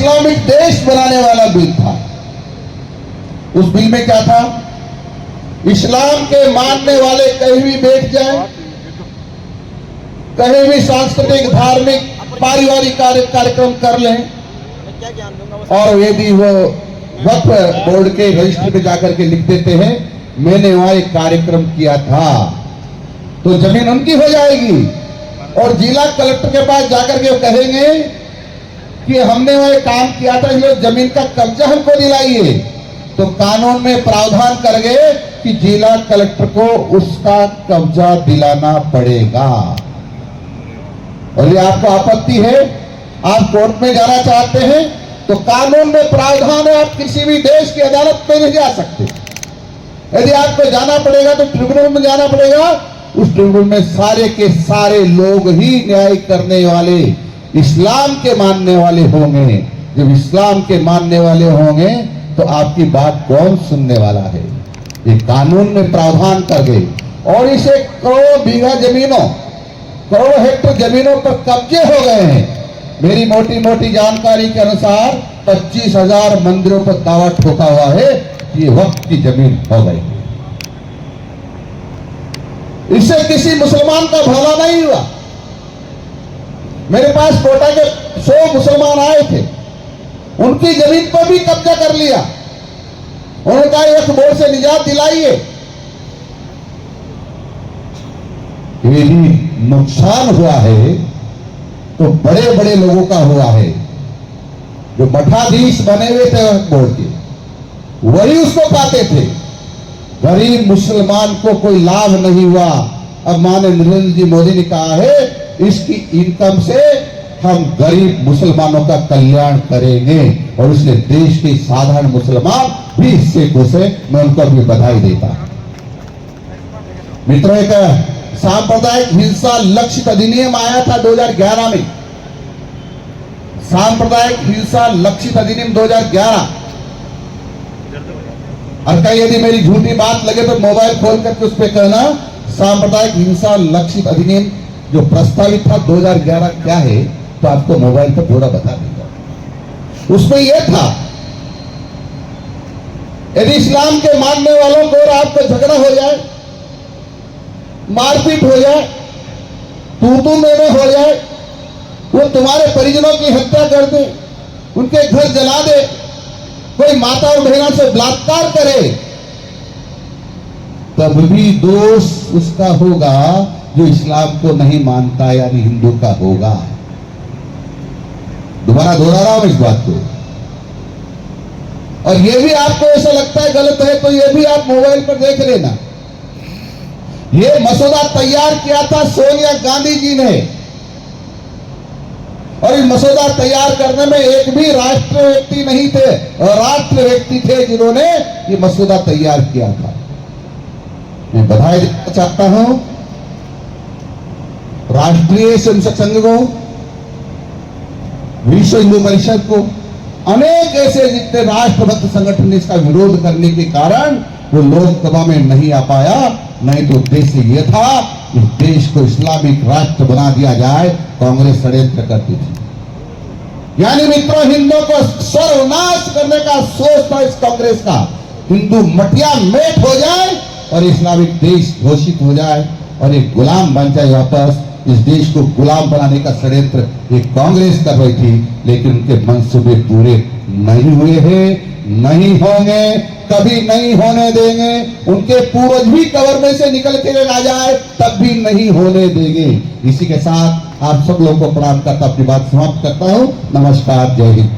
Islamic देश बनाने वाला बिल था। उस बिल में क्या था? इस्लाम के मानने वाले कहीं भी बैठ जाए, कहीं भी सांस्कृतिक, धार्मिक, पारिवारिक कार्यक्रम कर लें, और यदि वो वक्फ बोर्ड के रजिस्टर पे जाकर के लिख देते हैं मैंने वहां एक कार्यक्रम किया था, तो जमीन उनकी हो जाएगी। और जिला कलेक्टर के पास जाकर के वो कहेंगे कि हमने वह काम किया था, इसलिए जमीन का कब्जा हमको दिलाइए, तो कानून में प्रावधान कर गए कि जिला कलेक्टर को उसका कब्जा दिलाना पड़ेगा। और ये आपको आपत्ति है, आप कोर्ट में जाना चाहते हैं तो कानून में प्रावधान है, आप किसी भी देश की अदालत में नहीं जा सकते। यदि आपको जाना पड़ेगा तो ट्रिब्यूनल में जाना पड़ेगा, उस ट्रिब्यूनल में सारे के सारे लोग ही न्याय करने वाले इस्लाम के मानने वाले होंगे। जब इस्लाम के मानने वाले होंगे तो आपकी बात कौन सुनने वाला है? ये कानून में प्रावधान कर गए। और इसे करोड़ों बीघा जमीनों, करोड़ों हेक्टेयर जमीनों पर कब्जे हो गए हैं। मेरी मोटी मोटी जानकारी के अनुसार 25,000 मंदिरों पर दावा ठोका हुआ है कि ये वक्त की जमीन हो गई। इससे किसी मुसलमान का भला नहीं हुआ। मेरे पास कोटा के 100 मुसलमान आए थे, उनकी जमीन पर भी कब्जा कर लिया। उन्होंने कहा वक्फ बोर्ड से निजात दिलाइए। यदि नुकसान हुआ है तो बड़े बड़े लोगों का हुआ है। जो मठाधीश बने हुए थे वक्फ बोर्ड के, वही उसको पाते थे। गरीब मुसलमान को कोई लाभ नहीं हुआ। अब माननीय नरेंद्र जी मोदी ने कहा है इसकी इनकम से हम गरीब मुसलमानों का कल्याण करेंगे, और इसलिए देश के साधारण मुसलमान भी इससे खुश है। मैं उनको भी बधाई देता। मित्रों, एक सांप्रदायिक हिंसा लक्षित अधिनियम आया था 2011 में। सांप्रदायिक हिंसा लक्षित अधिनियम 2011। और कहीं यदि मेरी झूठी बात लगे तो मोबाइल खोल करके उस पर कहना सांप्रदायिक हिंसा लक्षित अधिनियम जो प्रस्तावित था 2011 क्या है, तो आपको मोबाइल पर पूरा बता देगा। उसमें यह था यदि इस्लाम के मानने वालों को और आपको झगड़ा हो जाए, मारपीट हो जाए, तू में हो जाए, वो तुम्हारे परिजनों की हत्या कर दे, उनके घर जला दे, कोई माता और बहनों से बलात्कार करे, तब भी दोष उसका होगा जो इस्लाम को नहीं मानता, यानी हिंदू का होगा। दोबारा दोहरा रहा हूं इस बात को। और यह भी आपको ऐसा लगता है गलत है तो यह भी आप मोबाइल पर देख लेना। यह मसौदा तैयार किया था सोनिया गांधी जी ने, और इस मसौदा तैयार करने में एक भी राष्ट्र व्यक्ति नहीं थे, और राष्ट्र व्यक्ति थे जिन्होंने ये मसौदा तैयार किया था। मैं बधाई देना चाहता हूं राष्ट्रीय स्वयंसेवक संघ को, विश्व हिंदू परिषद को, अनेक ऐसे जितने राष्ट्रभक्त संगठन ने इसका विरोध करने के कारण वो लोकसभा में नहीं आ पाया। नहीं तो उद्देश्य यह था इस देश को इस्लामिक राष्ट्र बना दिया जाए। कांग्रेस षड्यंत्र करती थी। यानी मित्रों, हिंदुओं को सर्वनाश करने का सोच था इस कांग्रेस का। हिंदू मटिया मेट हो जाए और इस्लामिक देश घोषित हो जाए और एक गुलाम बन जाए। वापस इस देश को गुलाम बनाने का षड्यंत्र एक कांग्रेस कर रही थी, लेकिन उनके मंसूबे पूरे नहीं हुए हैं, नहीं होंगे, कभी नहीं होने देंगे। उनके पूर्वज भी कब्र में से निकल के आ जाए तब भी नहीं होने देंगे। इसी के साथ आप सब लोगों को प्रणाम करता अपनी बात समाप्त करता हूं। नमस्कार, जय हिंद।